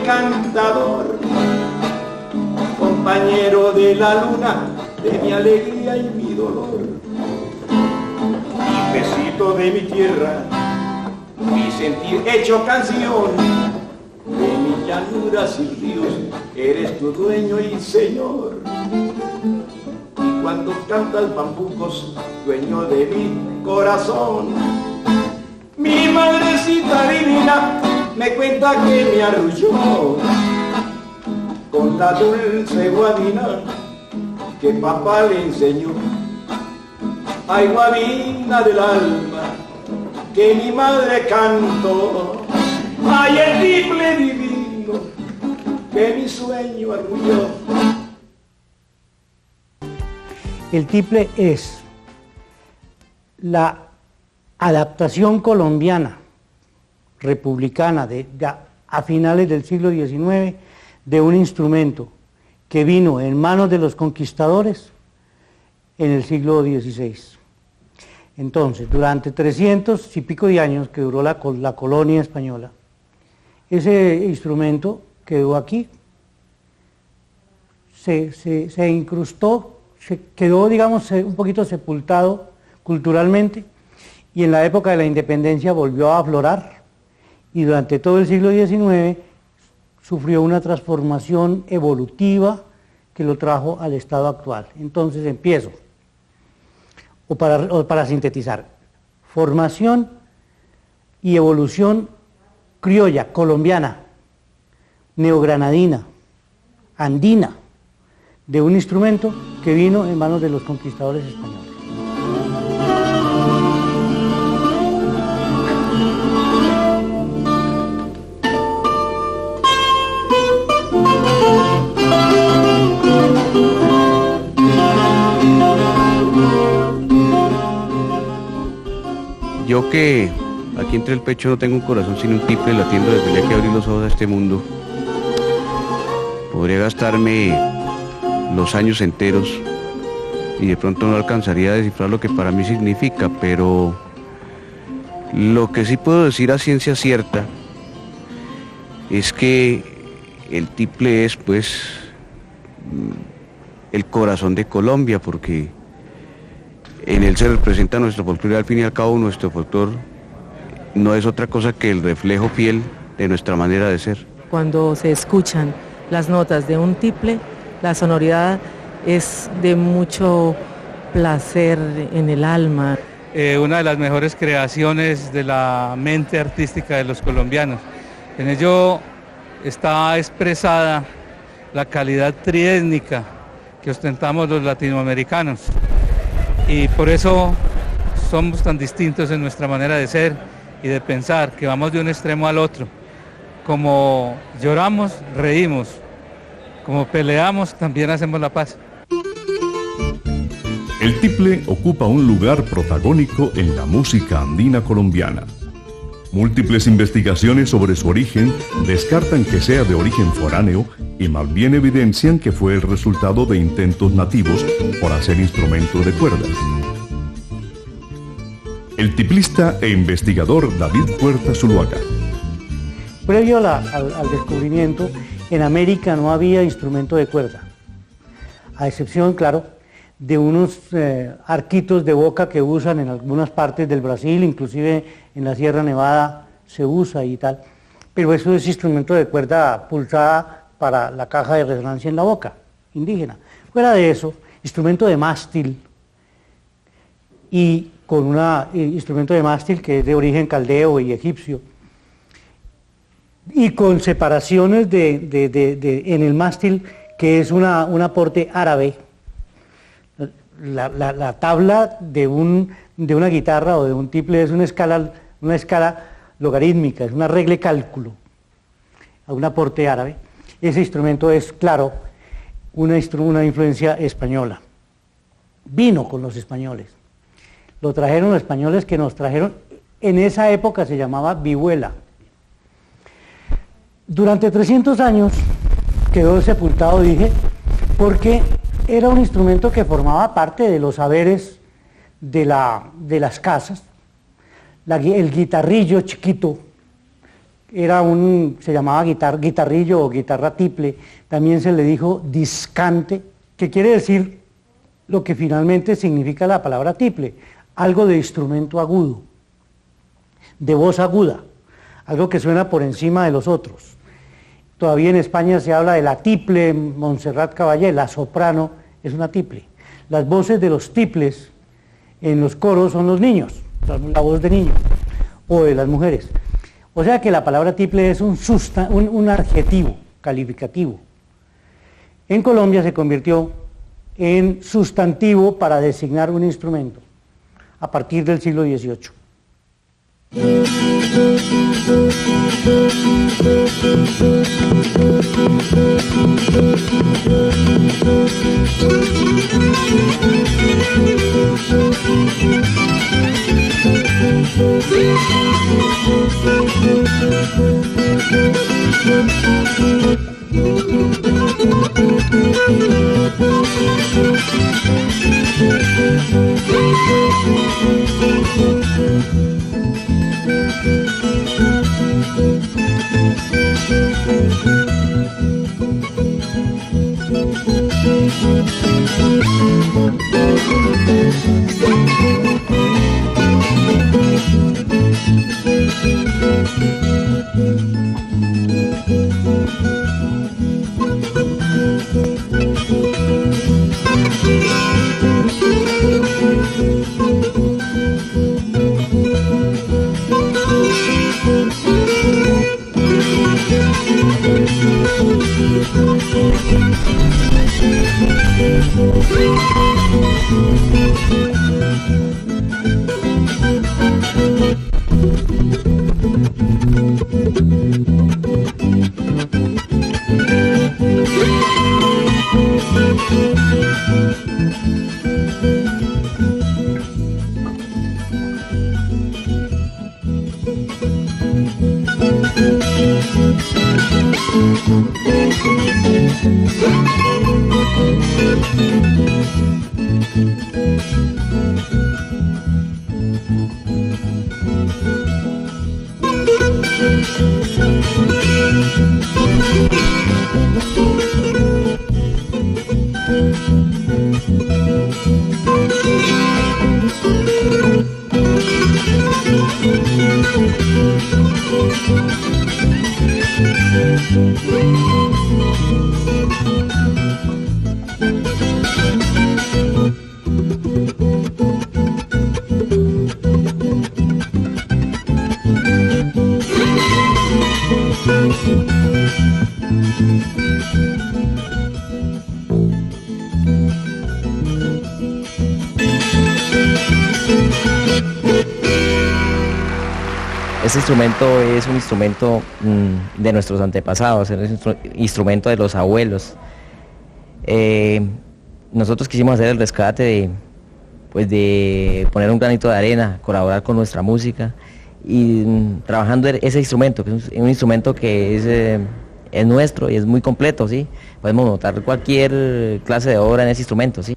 encantador, compañero de la luna, de mi alegría y mi dolor. Tipecito de mi tierra, mi sentir hecho canción, de mis llanuras y ríos, eres tu dueño y señor. Y cuando cantas bambucos, dueño de mi corazón, mi madrecita divina me cuenta que me arrulló con la dulce guabina que papá le enseñó. Ay, guabina del alma que mi madre cantó, ay, el tiple divino que mi sueño arrulló. El tiple es la adaptación colombiana, republicana, a finales del siglo XIX, de un instrumento que vino en manos de los conquistadores en el siglo XVI. Entonces, durante 300 y pico de años que duró la colonia española, ese instrumento quedó aquí, se incrustó, se quedó, digamos, un poquito sepultado culturalmente, y en la época de la independencia volvió a aflorar, y durante todo el siglo XIX sufrió una transformación evolutiva que lo trajo al estado actual. Entonces empiezo, o para sintetizar, formación y evolución criolla, colombiana, neogranadina, andina, de un instrumento que vino en manos de los conquistadores españoles. Yo que aquí entre el pecho no tengo un corazón sino un tiple latiendo desde el día que abrí los ojos a este mundo, podría gastarme los años enteros y de pronto no alcanzaría a descifrar lo que para mí significa, pero lo que sí puedo decir a ciencia cierta es que el tiple es, pues, el corazón de Colombia, porque en él se representa nuestro folclore. Al fin y al cabo, nuestro folclore no es otra cosa que el reflejo fiel de nuestra manera de ser. Cuando se escuchan las notas de un tiple, la sonoridad es de mucho placer en el alma. Una de las mejores creaciones de la mente artística de los colombianos. En ello está expresada la calidad triétnica que ostentamos los latinoamericanos, y por eso somos tan distintos en nuestra manera de ser y de pensar, que vamos de un extremo al otro. Como lloramos, reímos; como peleamos, también hacemos la paz. El tiple ocupa un lugar protagónico en la música andina colombiana. Múltiples investigaciones sobre su origen descartan que sea de origen foráneo y más bien evidencian que fue el resultado de intentos nativos por hacer instrumentos de cuerdas. El tiplista e investigador David Puerta Zuluaga. Previo al descubrimiento, en América no había instrumento de cuerda, a excepción, claro, de unos arquitos de boca que usan en algunas partes del Brasil, inclusive en la Sierra Nevada se usa y tal, pero eso es instrumento de cuerda pulsada para la caja de resonancia en la boca, indígena. Fuera de eso, instrumento de mástil, y con un instrumento de mástil que es de origen caldeo y egipcio, y con separaciones en el mástil, que es un aporte árabe. La tabla de una guitarra o de un tiple es una escala logarítmica, es una regla de cálculo, a un aporte árabe. Ese instrumento es, claro, una influencia española. Vino con los españoles. Lo trajeron los españoles, que nos trajeron, en esa época se llamaba vihuela. Durante 300 años quedó sepultado, dije, porque era un instrumento que formaba parte de los saberes de las casas. El guitarrillo chiquito, se llamaba guitarrillo o guitarra tiple, también se le dijo discante, que quiere decir lo que finalmente significa la palabra tiple, algo de instrumento agudo, de voz aguda, algo que suena por encima de los otros. Todavía en España se habla de la tiple Montserrat Caballé, la soprano es una tiple. Las voces de los tiples en los coros son los niños, la voz de niños o de las mujeres. O sea que la palabra tiple es un adjetivo calificativo. En Colombia se convirtió en sustantivo para designar un instrumento a partir del siglo XVIII. Este instrumento es un instrumento de nuestros antepasados, es un instrumento de los abuelos. Nosotros quisimos hacer el rescate de poner un granito de arena, colaborar con nuestra música y trabajando ese instrumento, que es un instrumento que es nuestro y es muy completo, ¿sí? Podemos montar cualquier clase de obra en ese instrumento, ¿sí?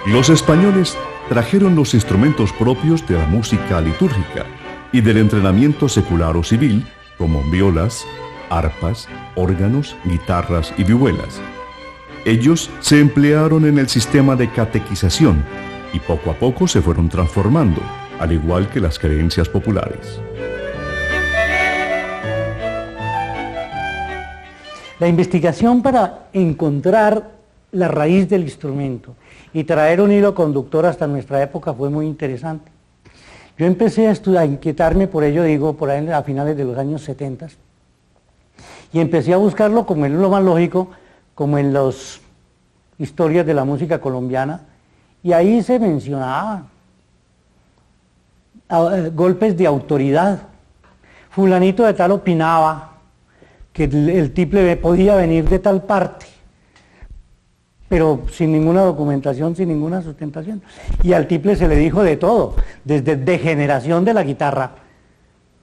Los españoles trajeron los instrumentos propios de la música litúrgica y del entrenamiento secular o civil, como violas, arpas, órganos, guitarras y vihuelas. Ellos se emplearon en el sistema de catequización y poco a poco se fueron transformando, al igual que las creencias populares. La investigación para encontrar la raíz del instrumento y traer un hilo conductor hasta nuestra época fue muy interesante. Yo empecé a inquietarme por ello, digo, por ahí a finales de los años 70, y empecé a buscarlo, como es lo más lógico, como en las historias de la música colombiana, y ahí se mencionaba golpes de autoridad. Fulanito de tal opinaba que el tiple podía venir de tal parte, pero sin ninguna documentación, sin ninguna sustentación. Y al tiple se le dijo de todo, desde degeneración de la guitarra,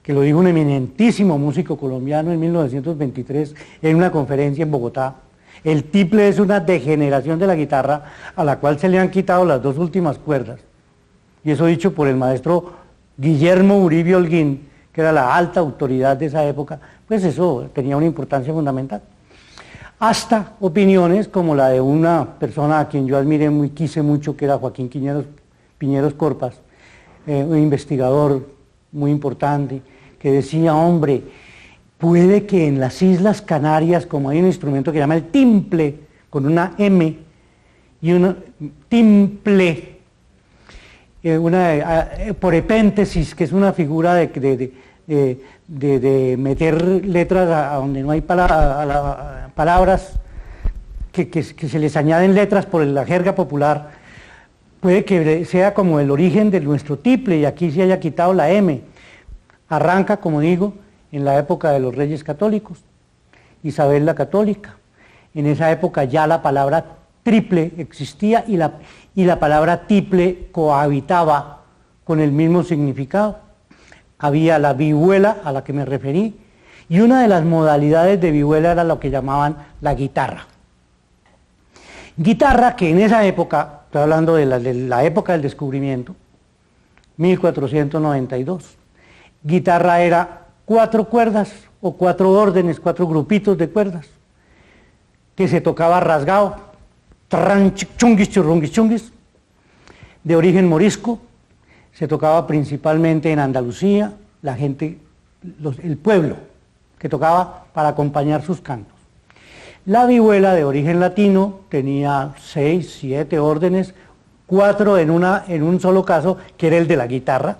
que lo dijo un eminentísimo músico colombiano en 1923 en una conferencia en Bogotá. El tiple es una degeneración de la guitarra a la cual se le han quitado las dos últimas cuerdas y eso dicho por el maestro Guillermo Uribe Holguín, que era la alta autoridad de esa época, pues eso tenía una importancia fundamental. Hasta opiniones como la de una persona a quien yo admiré muy, quise mucho, que era Joaquín Piñeros Corpas, un investigador muy importante, que decía, hombre, puede que en las Islas Canarias, como hay un instrumento que se llama el timple, con una M, y una timple, por epéntesis, que es una figura de meter letras a donde no hay palabras, que se les añaden letras por la jerga popular, puede que sea como el origen de nuestro tiple, y aquí se haya quitado la M. Arranca, como digo, en la época de los Reyes Católicos, Isabel la Católica. En esa época ya la palabra triple existía y la palabra tiple cohabitaba con el mismo significado. Había la vihuela, a la que me referí, y una de las modalidades de vihuela era lo que llamaban la guitarra. Guitarra que en esa época, estoy hablando de la época del descubrimiento, 1492, guitarra era 4 cuerdas o 4 órdenes, 4 grupitos de cuerdas, que se tocaba rasgado, chunguis, churrunguis, chunguis, de origen morisco, se tocaba principalmente en Andalucía, la gente, el pueblo, que tocaba para acompañar sus cantos. La vihuela de origen latino tenía 6, 7 órdenes, 4 en un solo caso, que era el de la guitarra.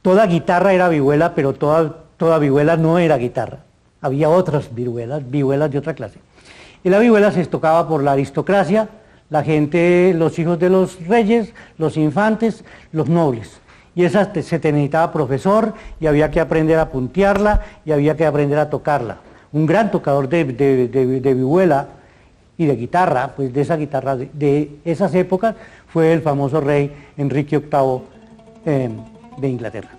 Toda guitarra era vihuela, pero toda vihuela no era guitarra. Había otras vihuelas de otra clase. Y la vihuela se tocaba por la aristocracia, la gente, los hijos de los reyes, los infantes, los nobles. Y esa se necesitaba profesor, y había que aprender a puntearla, y había que aprender a tocarla. Un gran tocador de vihuela y de guitarra, pues de esa guitarra de esas épocas, fue el famoso rey Enrique VIII de Inglaterra.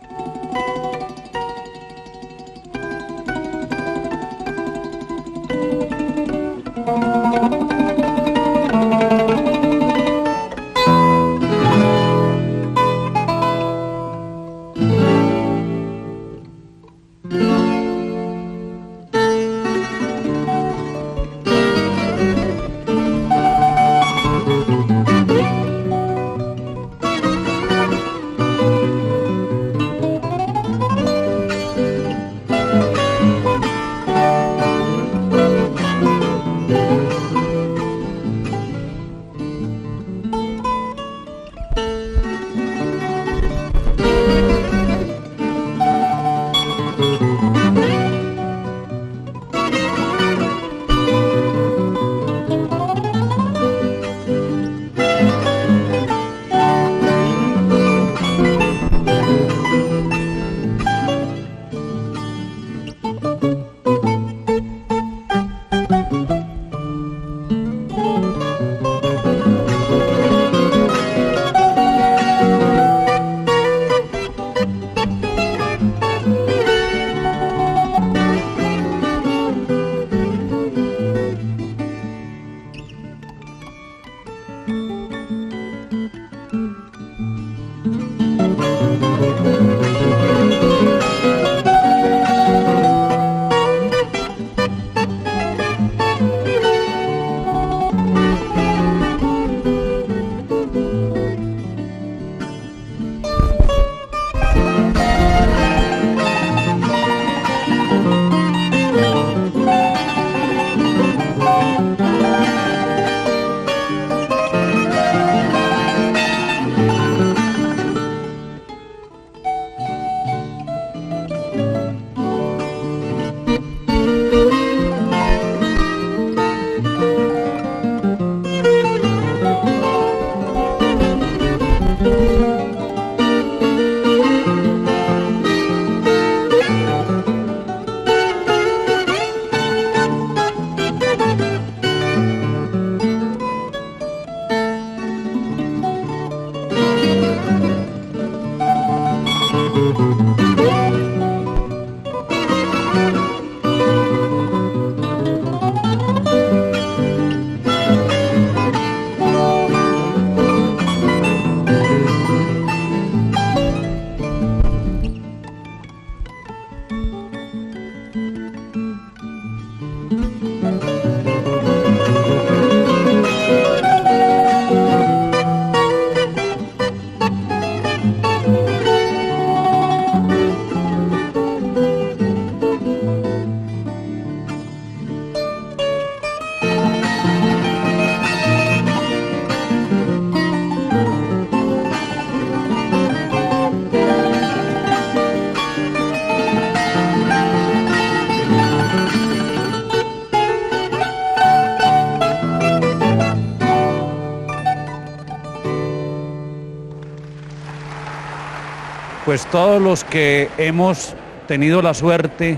pues todos los que hemos tenido la suerte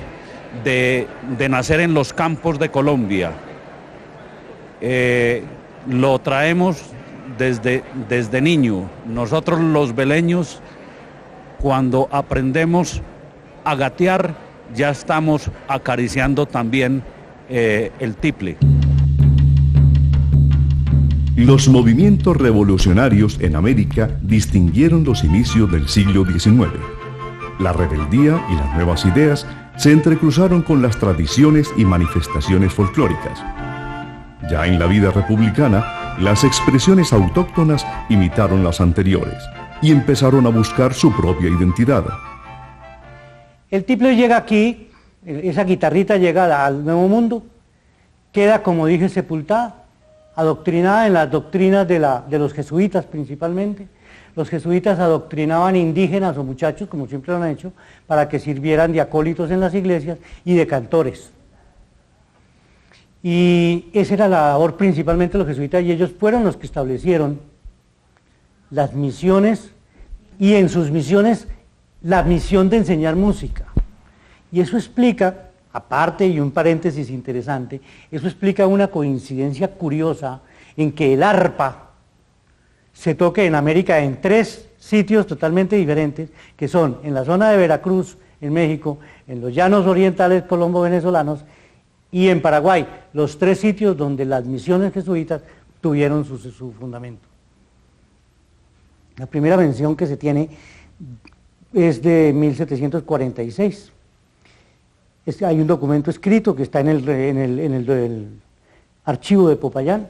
de nacer en los campos de Colombia, lo traemos desde niño. Nosotros los beleños, cuando aprendemos a gatear, ya estamos acariciando también el tiple. Los movimientos revolucionarios en América distinguieron los inicios del siglo XIX. La rebeldía y las nuevas ideas se entrecruzaron con las tradiciones y manifestaciones folclóricas. Ya en la vida republicana, las expresiones autóctonas imitaron las anteriores y empezaron a buscar su propia identidad. El tiple llega aquí, esa guitarrita llega al Nuevo Mundo, queda, como dije, sepultada, adoctrinada en las doctrinas de los jesuitas principalmente. Los jesuitas adoctrinaban indígenas o muchachos, como siempre lo han hecho, para que sirvieran de acólitos en las iglesias y de cantores. Y esa era la labor principalmente de los jesuitas, y ellos fueron los que establecieron las misiones, y en sus misiones la misión de enseñar música. Y eso explica, aparte, y un paréntesis interesante, eso explica una coincidencia curiosa en que el arpa se toque en América en 3 sitios totalmente diferentes, que son en la zona de Veracruz, en México, en los llanos orientales colombo-venezolanos y en Paraguay, los 3 sitios donde las misiones jesuitas tuvieron su fundamento. La primera mención que se tiene es de 1746. Hay un documento escrito que está en el archivo de Popayán,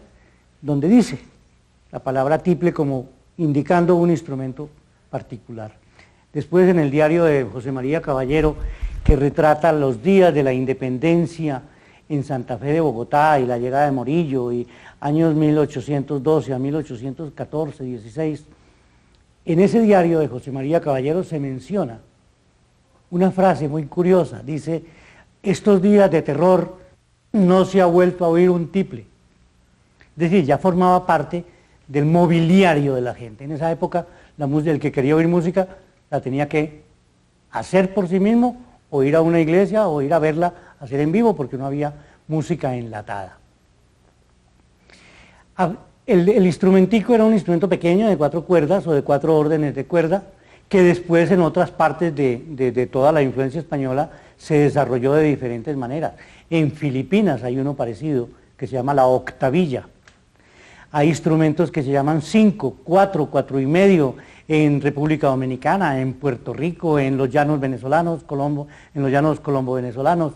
donde dice la palabra tiple como indicando un instrumento particular. Después, en el diario de José María Caballero, que retrata los días de la independencia en Santa Fe de Bogotá y la llegada de Morillo, y años 1812 a 1814, 16, en ese diario de José María Caballero se menciona una frase muy curiosa. Dice: estos días de terror no se ha vuelto a oír un tiple. Es decir, ya formaba parte del mobiliario de la gente. En esa época, el que quería oír música la tenía que hacer por sí mismo, o ir a una iglesia, o ir a verla hacer en vivo, porque no había música enlatada. El instrumentico era un instrumento pequeño de 4 cuerdas o de 4 órdenes de cuerda, que después en otras partes de toda la influencia española se desarrolló de diferentes maneras. En Filipinas hay uno parecido que se llama la octavilla. Hay instrumentos que se llaman 5, 4, 4 y medio en República Dominicana, en Puerto Rico, en los llanos venezolanos, en los llanos colombo-venezolanos.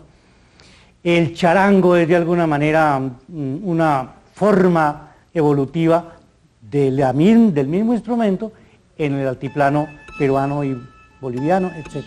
El charango es de alguna manera una forma evolutiva del mismo instrumento en el altiplano peruano y boliviano, etc.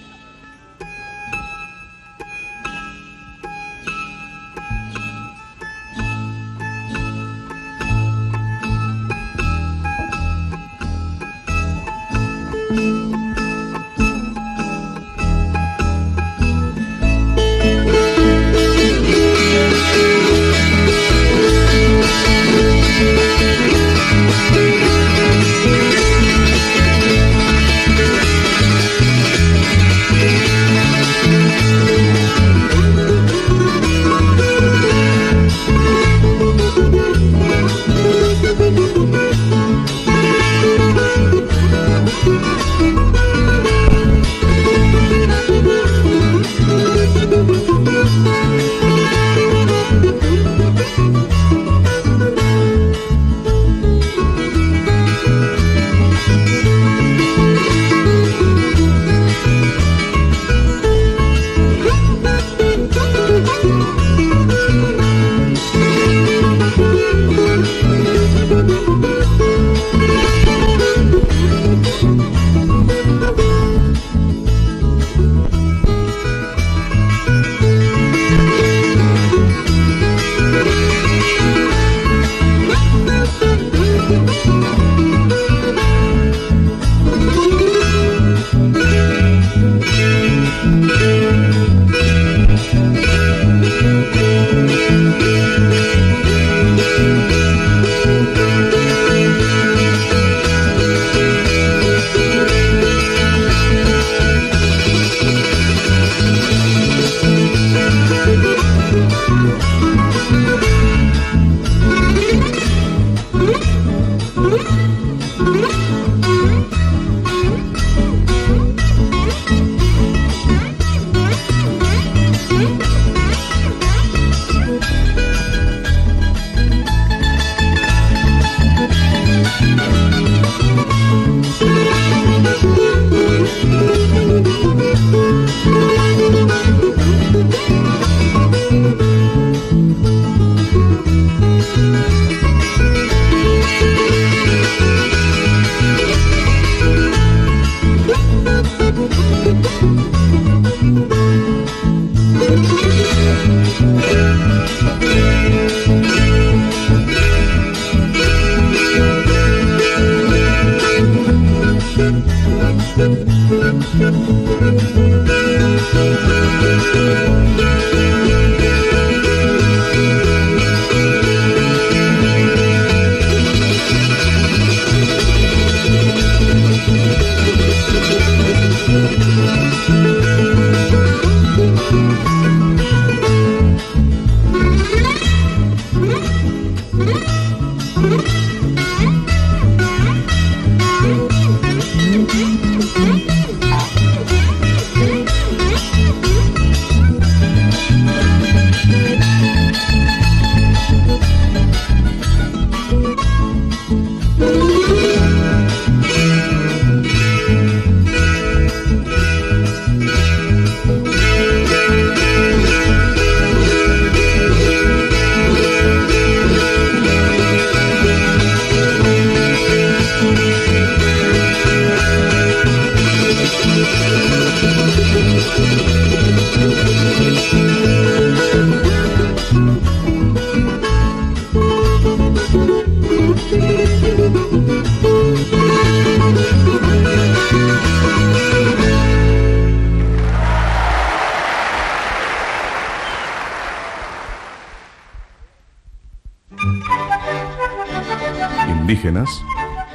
indígenas,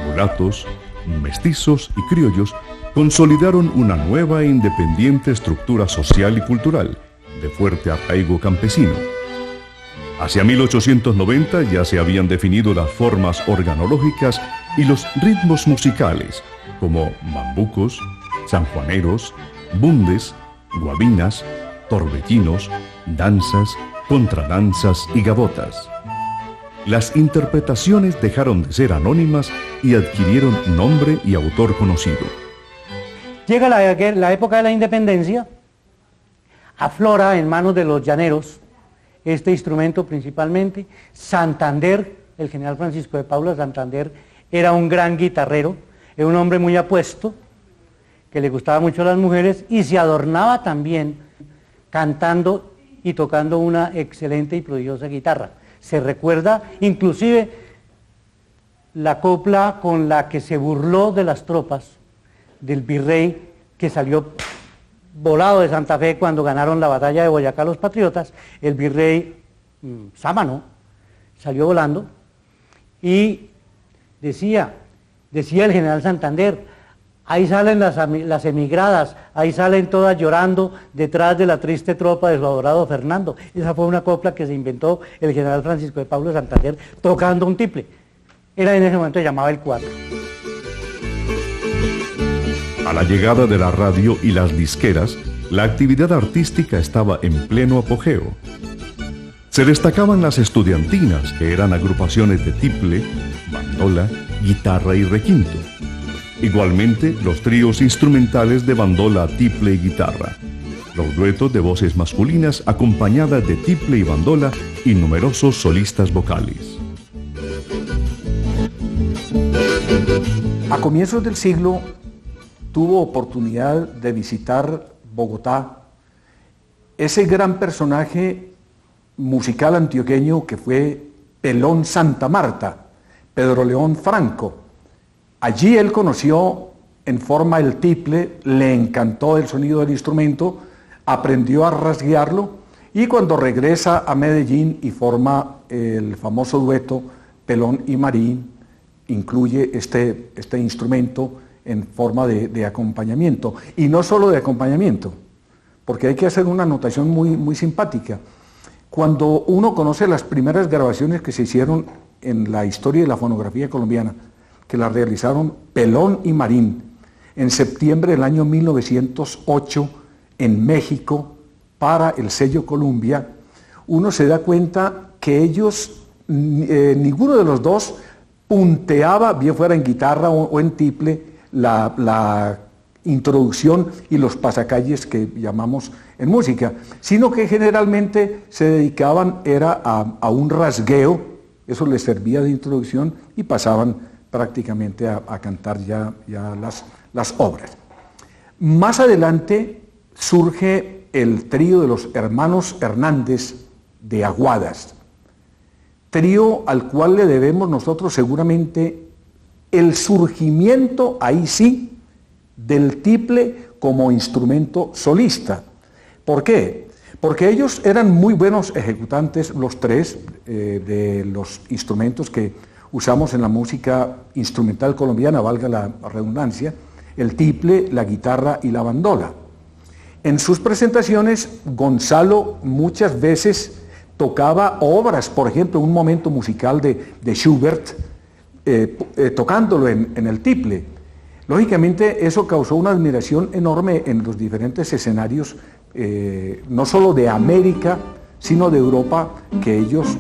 mulatos, mestizos y criollos consolidaron una nueva e independiente estructura social y cultural de fuerte arraigo campesino. Hacia 1890 ya se habían definido las formas organológicas y los ritmos musicales, como bambucos, sanjuaneros, bundes, guabinas, torbellinos, danzas, contradanzas y gavotas. Las interpretaciones dejaron de ser anónimas y adquirieron nombre y autor conocido. Llega la época de la independencia, aflora en manos de los llaneros este instrumento principalmente. Santander, el general Francisco de Paula Santander, era un gran guitarrero, era un hombre muy apuesto, que le gustaba mucho a las mujeres y se adornaba también cantando y tocando una excelente y prodigiosa guitarra. Se recuerda inclusive la copla con la que se burló de las tropas del virrey que salió volado de Santa Fe cuando ganaron la batalla de Boyacá los patriotas. El virrey Sámano salió volando y decía el general Santander: ahí salen las emigradas, ahí salen todas llorando detrás de la triste tropa de su adorado Fernando. Esa fue una copla que se inventó el general Francisco de Paula Santander tocando un tiple. Era en ese momento se llamaba el 4. A la llegada de la radio y las disqueras, la actividad artística estaba en pleno apogeo. Se destacaban las estudiantinas, que eran agrupaciones de tiple, bandola, guitarra y requinto. Igualmente, los tríos instrumentales de bandola, tiple y guitarra. Los duetos de voces masculinas acompañadas de tiple y bandola y numerosos solistas vocales. A comienzos del siglo tuvo oportunidad de visitar Bogotá ese gran personaje musical antioqueño que fue Pelón Santa Marta, Pedro León Franco. Allí él conoció en forma el tiple, le encantó el sonido del instrumento, aprendió a rasguearlo y cuando regresa a Medellín y forma el famoso dueto Pelón y Marín, incluye este instrumento en forma de acompañamiento. Y no solo de acompañamiento, porque hay que hacer una anotación muy simpática. Cuando uno conoce las primeras grabaciones que se hicieron en la historia de la fonografía colombiana, que la realizaron Pelón y Marín en septiembre del año 1908 en México para el sello Columbia, uno se da cuenta que ellos, ninguno de los dos punteaba, bien fuera en guitarra o en tiple, la introducción y los pasacalles que llamamos en música, sino que generalmente se dedicaban a un rasgueo, eso les servía de introducción y pasaban prácticamente a cantar ya las obras. Más adelante surge el trío de los hermanos Hernández de Aguadas, trío al cual le debemos nosotros seguramente el surgimiento, ahí sí, del tiple como instrumento solista. ¿Por qué? Porque ellos eran muy buenos ejecutantes, los tres, de los instrumentos que usamos en la música instrumental colombiana, valga la redundancia, el tiple, la guitarra y la bandola. En sus presentaciones, Gonzalo muchas veces tocaba obras, por ejemplo, un momento musical de Schubert, tocándolo en el tiple. Lógicamente eso causó una admiración enorme en los diferentes escenarios, no solo de América, sino de Europa que ellos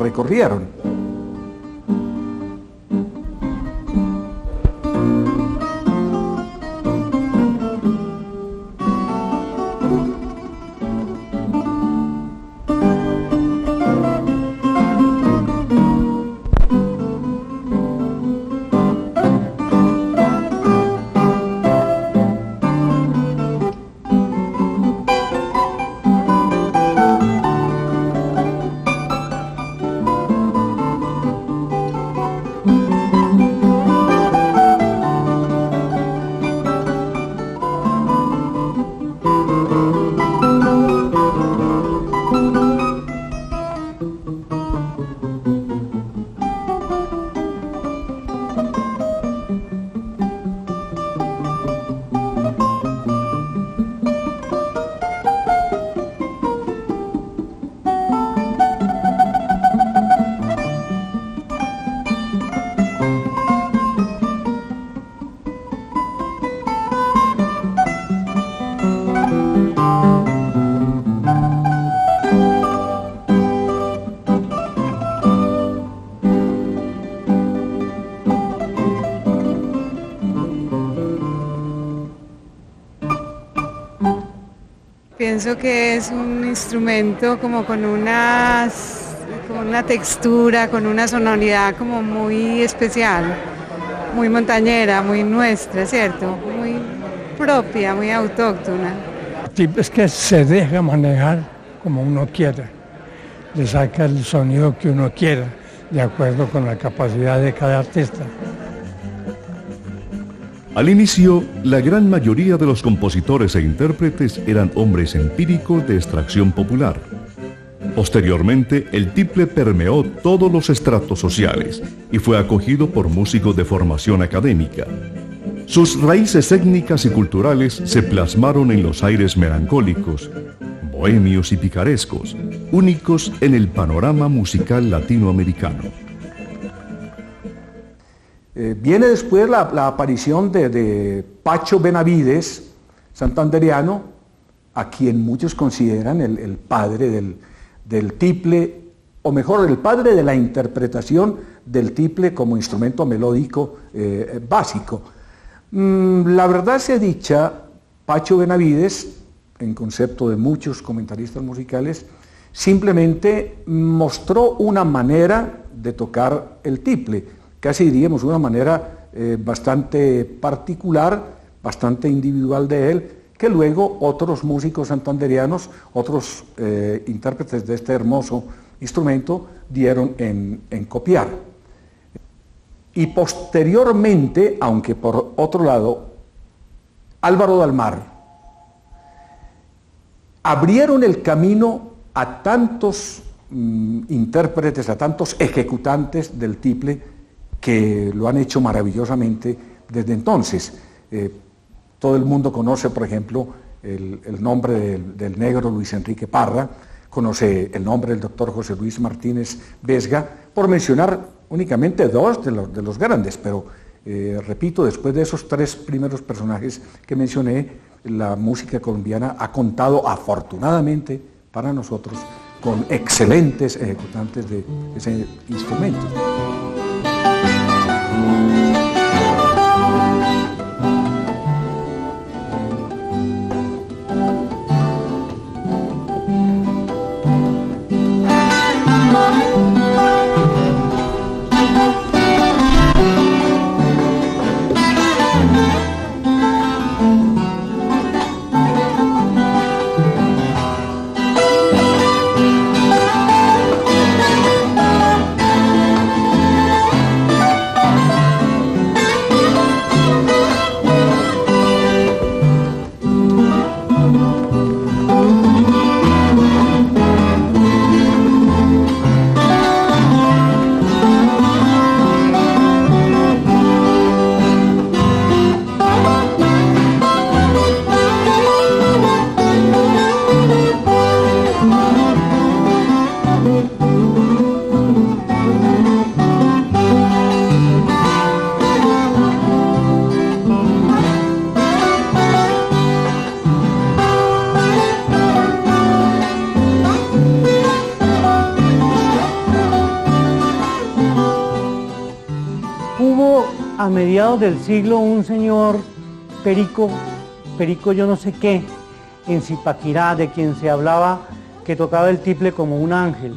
recorrieron. pienso que es un instrumento como con una textura, con una sonoridad como muy especial, muy montañera, muy nuestra, ¿cierto? Muy propia, muy autóctona. Es que se deja manejar como uno quiera, le saca el sonido que uno quiera, de acuerdo con la capacidad de cada artista. Al inicio, la gran mayoría de los compositores e intérpretes eran hombres empíricos de extracción popular. Posteriormente, el tiple permeó todos los estratos sociales y fue acogido por músicos de formación académica. Sus raíces étnicas y culturales se plasmaron en los aires melancólicos, bohemios y picarescos, únicos en el panorama musical latinoamericano. Viene después la aparición de Pacho Benavides, santandereano, a quien muchos consideran el padre del tiple, o mejor, el padre de la interpretación del tiple como instrumento melódico básico. La verdad sea dicha, Pacho Benavides, en concepto de muchos comentaristas musicales, simplemente mostró una manera de tocar el tiple, casi diríamos una manera bastante particular, bastante individual de él, que luego otros músicos santandereanos, otros intérpretes de este hermoso instrumento dieron en copiar. Y posteriormente, aunque por otro lado, Álvaro Dalmar, abrieron el camino a tantos intérpretes, a tantos ejecutantes del tiple que lo han hecho maravillosamente desde entonces. Todo el mundo conoce, por ejemplo, el nombre del negro Luis Enrique Parra, conoce el nombre del doctor José Luis Martínez Vesga, por mencionar únicamente dos de los grandes, pero repito, después de esos tres primeros personajes que mencioné, la música colombiana ha contado afortunadamente para nosotros con excelentes ejecutantes de ese instrumento. A mediados del siglo, un señor Perico yo no sé qué, en Zipaquirá, de quien se hablaba que tocaba el tiple como un ángel.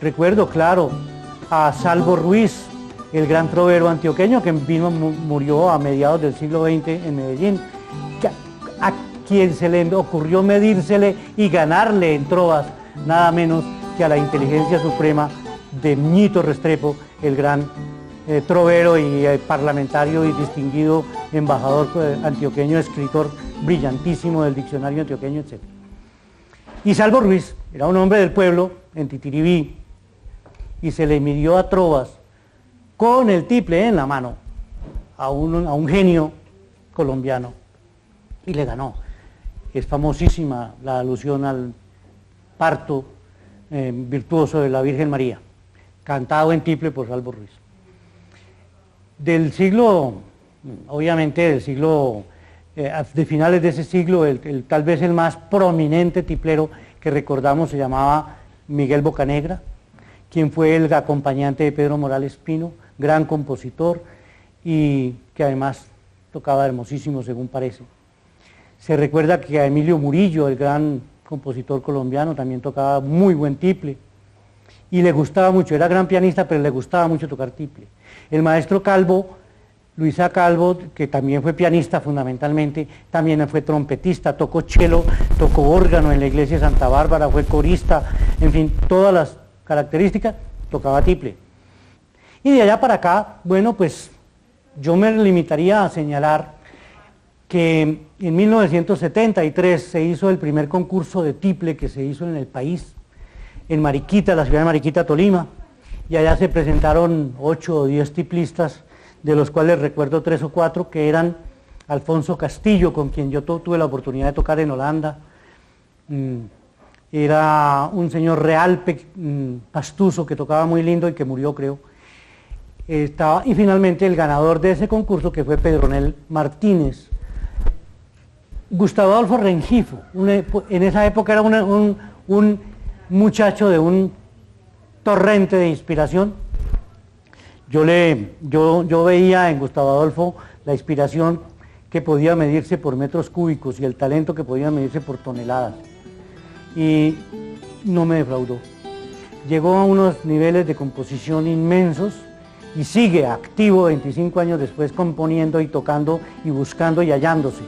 Recuerdo, claro, a Salvo Ruiz, el gran trovero antioqueño que murió a mediados del siglo XX en Medellín, a quien se le ocurrió medírsele y ganarle en trovas, nada menos que a la inteligencia suprema de Ñito Restrepo, el gran trovero y parlamentario y distinguido embajador antioqueño, escritor brillantísimo del diccionario antioqueño, etc. Y Salvo Ruiz era un hombre del pueblo en Titiribí y se le midió a trovas con el tiple en la mano a un genio colombiano y le ganó. Es famosísima la alusión al parto virtuoso de la Virgen María, cantado en tiple por Salvo Ruiz. Del siglo, obviamente del siglo, de finales de ese siglo, tal vez el más prominente tiplero que recordamos se llamaba Miguel Bocanegra, quien fue el acompañante de Pedro Morales Pino, gran compositor y que además tocaba hermosísimo según parece. Se recuerda que a Emilio Murillo, el gran compositor colombiano, también tocaba muy buen tiple y le gustaba mucho, era gran pianista, pero le gustaba mucho tocar tiple. El maestro Calvo, Luisa Calvo, que también fue pianista fundamentalmente, también fue trompetista, tocó cello, tocó órgano en la iglesia de Santa Bárbara, fue corista, en fin, todas las características, tocaba tiple. Y de allá para acá, bueno, pues yo me limitaría a señalar que en 1973 se hizo el primer concurso de tiple que se hizo en el país, en Mariquita, la ciudad de Mariquita, Tolima, y allá se presentaron 8 o 10 tiplistas, de los cuales recuerdo 3 o 4 que eran Alfonso Castillo, con quien yo tuve la oportunidad de tocar en Holanda, era un señor real pastuso que tocaba muy lindo y que murió, creo, y finalmente el ganador de ese concurso, que fue Pedronel Martínez. Gustavo Adolfo Rengifo, en esa época era un muchacho de un torrente de inspiración. Yo veía en Gustavo Adolfo la inspiración que podía medirse por metros cúbicos y el talento que podía medirse por toneladas. Y no me defraudó. Llegó a unos niveles de composición inmensos y sigue activo 25 años después, componiendo y tocando y buscando y hallándose.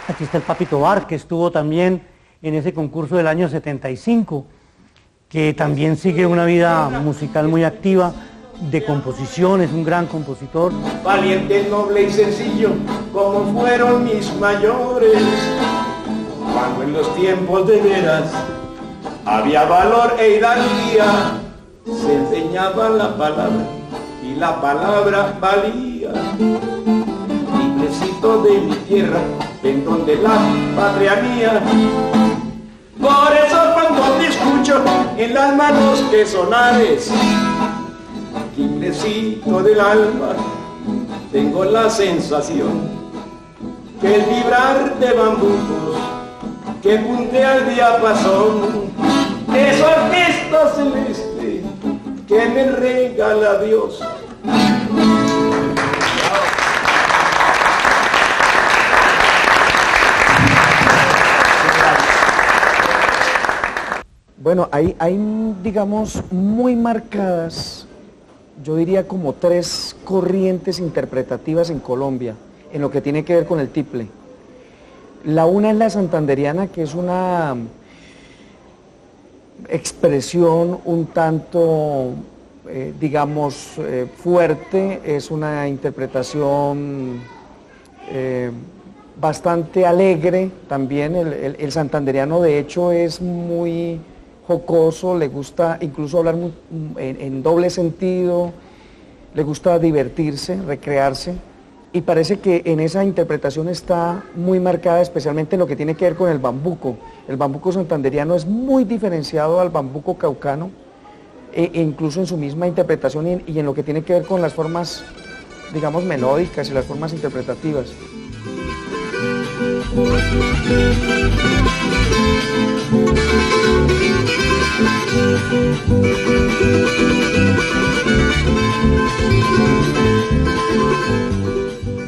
Aquí está el Papi Tobar, que estuvo también en ese concurso del año 75, que también sigue una vida musical muy activa, de composición, es un gran compositor. Valiente, noble y sencillo, como fueron mis mayores, cuando en los tiempos de veras había valor e hidalguía, se enseñaba la palabra y la palabra valía. Tiplecito de mi tierra, en donde la patria mía. Por eso cuando te escucho en las manos que sonares, tiplecito del alma, tengo la sensación que el vibrar de bambucos que puntea el diapasón es orquesta celeste que me regala Dios. Bueno, hay, digamos, muy marcadas, yo diría como 3 corrientes interpretativas en Colombia, en lo que tiene que ver con el tiple. La una es la santanderiana, que es una expresión un tanto, digamos, fuerte, es una interpretación bastante alegre también. El santanderiano de hecho es muy jocoso, le gusta incluso hablar en doble sentido, le gusta divertirse, recrearse, y parece que en esa interpretación está muy marcada, especialmente en lo que tiene que ver con el bambuco. El bambuco santanderiano es muy diferenciado al bambuco caucano, e incluso en su misma interpretación y en lo que tiene que ver con las formas, digamos, melódicas y las formas interpretativas.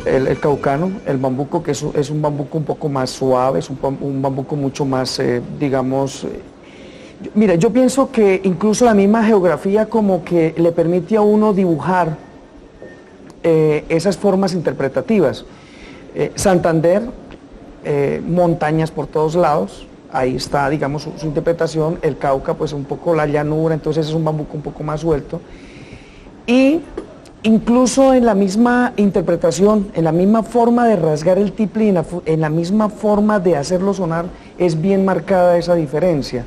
El caucano, el bambuco, que es un bambuco un poco más suave, es un bambuco mucho más, digamos... Mira, yo pienso que incluso la misma geografía como que le permite a uno dibujar esas formas interpretativas. Santander, montañas por todos lados, ahí está, digamos, su interpretación. El Cauca, pues un poco la llanura, entonces es un bambuco un poco más suelto. Y incluso en la misma interpretación, en la misma forma de rasgar el tiple y en la misma forma de hacerlo sonar, es bien marcada esa diferencia.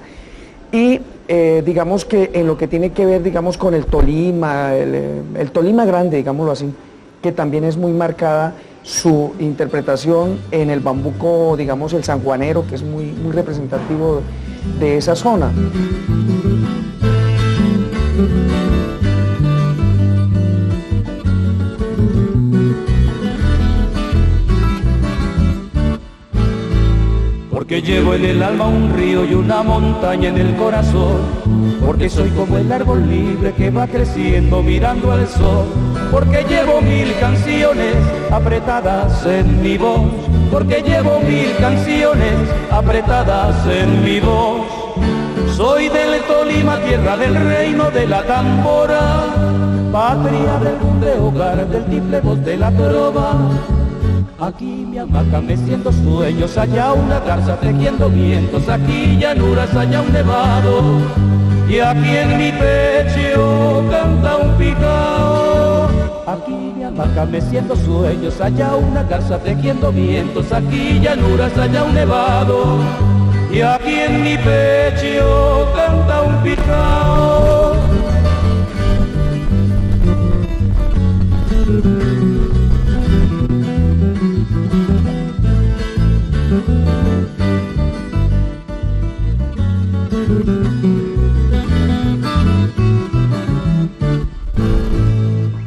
Y digamos que en lo que tiene que ver, digamos, con el Tolima, el Tolima grande, digámoslo así, que también es muy marcada su interpretación en el bambuco, digamos, el sanjuanero, que es muy representativo de esa zona. Porque llevo en el alma un río y una montaña en el corazón, porque soy como el árbol libre que va creciendo mirando al sol, porque llevo 1000 canciones apretadas en mi voz, porque llevo 1000 canciones apretadas en mi voz. Soy del Tolima, tierra del reino de la tambora, patria del rumbe, hogar del tiple, voz de la trova. Aquí mi hamaca meciendo sueños, allá una garza tejiendo vientos, aquí llanuras, allá un nevado, y aquí en mi pecho canta un picao. Aquí mi hamaca meciendo sueños, allá una garza tejiendo vientos, aquí llanuras, allá un nevado, y aquí en mi pecho canta un picao.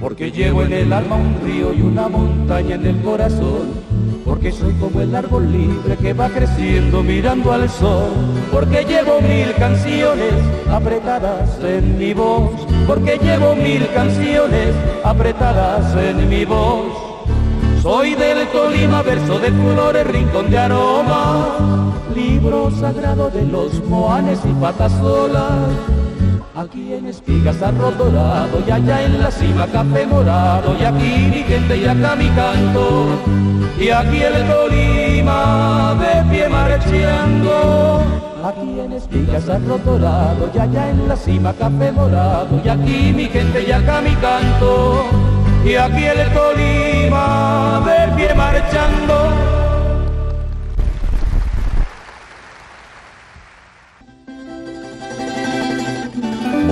Porque llevo en el alma un río y una montaña en el corazón, porque soy como el árbol libre que va creciendo mirando al sol, porque llevo 1000 canciones apretadas en mi voz, porque llevo 1000 canciones apretadas en mi voz. Soy del Tolima, verso de flores, rincón de aroma, libro sagrado de los moanes y patas solas. Aquí en espigas arroz dorado y allá en la cima café morado, y aquí mi gente y acá mi canto, y aquí el Tolima de pie marcheando. Aquí en espigas arroz dorado y allá en la cima café morado, y aquí mi gente y acá mi canto, y aquí el Tolima de pie marchando.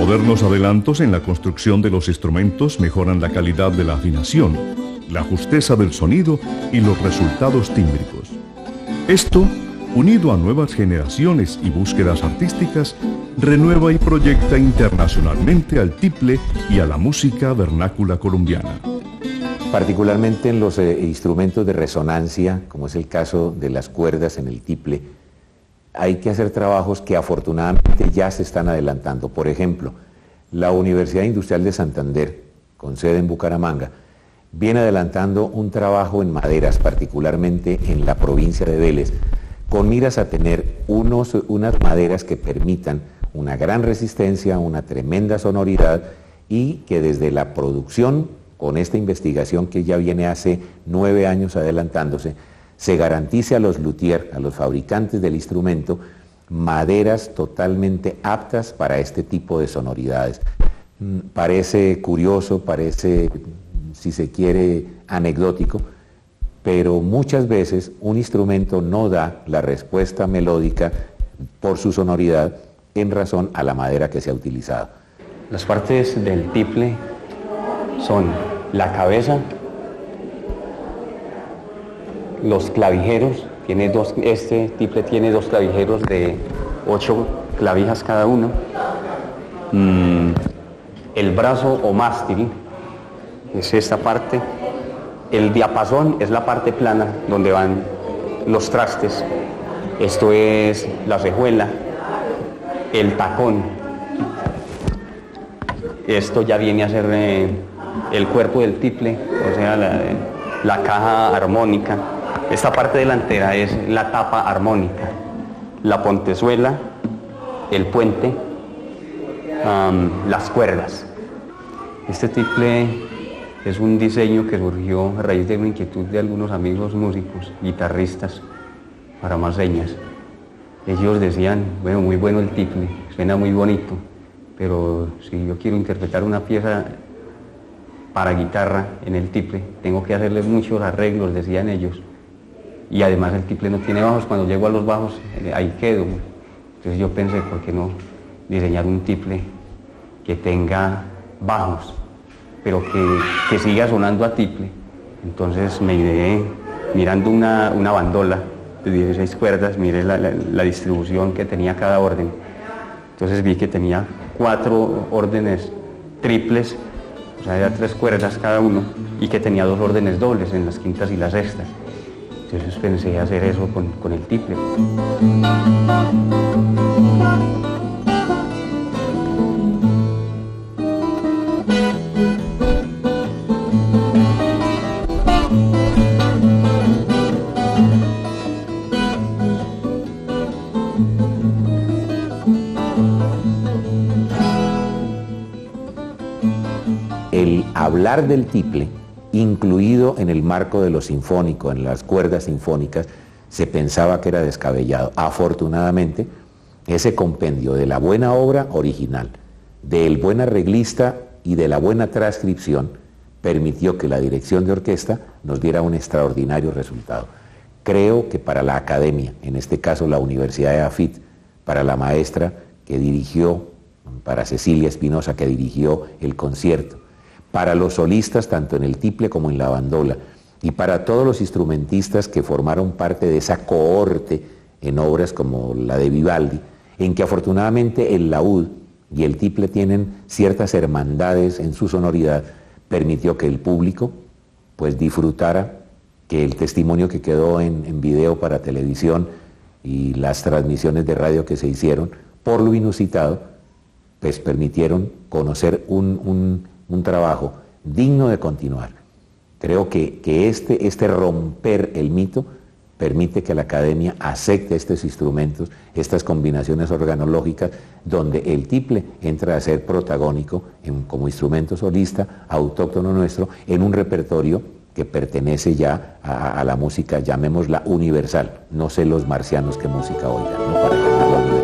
Modernos adelantos en la construcción de los instrumentos mejoran la calidad de la afinación, la justeza del sonido y los resultados tímbricos. Esto, unido a nuevas generaciones y búsquedas artísticas, renueva y proyecta internacionalmente al tiple y a la música vernácula colombiana. Particularmente en los instrumentos de resonancia, como es el caso de las cuerdas en el tiple, hay que hacer trabajos que afortunadamente ya se están adelantando. Por ejemplo, la Universidad Industrial de Santander, con sede en Bucaramanga, viene adelantando un trabajo en maderas, particularmente en la provincia de Vélez, con miras a tener unas maderas que permitan una gran resistencia, una tremenda sonoridad y que desde la producción, con esta investigación que ya viene hace 9 años adelantándose, se garantice a los luthiers, a los fabricantes del instrumento, maderas totalmente aptas para este tipo de sonoridades. Parece curioso, parece, si se quiere, anecdótico, pero muchas veces un instrumento no da la respuesta melódica por su sonoridad en razón a la madera que se ha utilizado. Las partes del tiple son la cabeza, los clavijeros, este tiple tiene 2 clavijeros de 8 clavijas cada uno, el brazo o mástil es esta parte, el diapasón es la parte plana donde van los trastes, esto es la cejuela, el tacón, esto ya viene a ser el cuerpo del tiple, o sea la caja armónica, esta parte delantera es la tapa armónica, la pontezuela, el puente, las cuerdas. Este tiple es un diseño que surgió a raíz de una inquietud de algunos amigos músicos, guitarristas, para más señas. Ellos decían, bueno, muy bueno el tiple, suena muy bonito, pero si yo quiero interpretar una pieza para guitarra en el tiple, tengo que hacerle muchos arreglos, decían ellos. Y además el tiple no tiene bajos, cuando llego a los bajos, ahí quedo. Entonces yo pensé, ¿por qué no diseñar un tiple que tenga bajos, pero que siga sonando a tiple? Entonces me ideé, mirando una bandola de 16 cuerdas, miré la distribución que tenía cada orden. Entonces vi que tenía 4 órdenes triples, o sea, era 3 cuerdas cada uno, y que tenía 2 órdenes dobles en las quintas y las sextas. Entonces pensé hacer eso con el tiple. El hablar del tiple, incluido en el marco de lo sinfónico, en las cuerdas sinfónicas, se pensaba que era descabellado. Afortunadamente, ese compendio de la buena obra original, del buen arreglista y de la buena transcripción, permitió que la dirección de orquesta nos diera un extraordinario resultado. Creo que para la academia, en este caso la Universidad de AFIT, para la maestra que dirigió, para Cecilia Espinosa que dirigió el concierto, para los solistas tanto en el tiple como en la bandola y para todos los instrumentistas que formaron parte de esa cohorte en obras como la de Vivaldi, en que afortunadamente el laúd y el tiple tienen ciertas hermandades en su sonoridad, permitió que el público pues disfrutara, que el testimonio que quedó en video para televisión y las transmisiones de radio que se hicieron, por lo inusitado, pues permitieron conocer un trabajo digno de continuar. Creo que este romper el mito permite que la academia acepte estos instrumentos, estas combinaciones organológicas, donde el tiple entra a ser protagónico como instrumento solista, autóctono nuestro, en un repertorio que pertenece ya a la música, llamémosla universal. No sé los marcianos qué música oigan, ¿no? Para cantarla universal.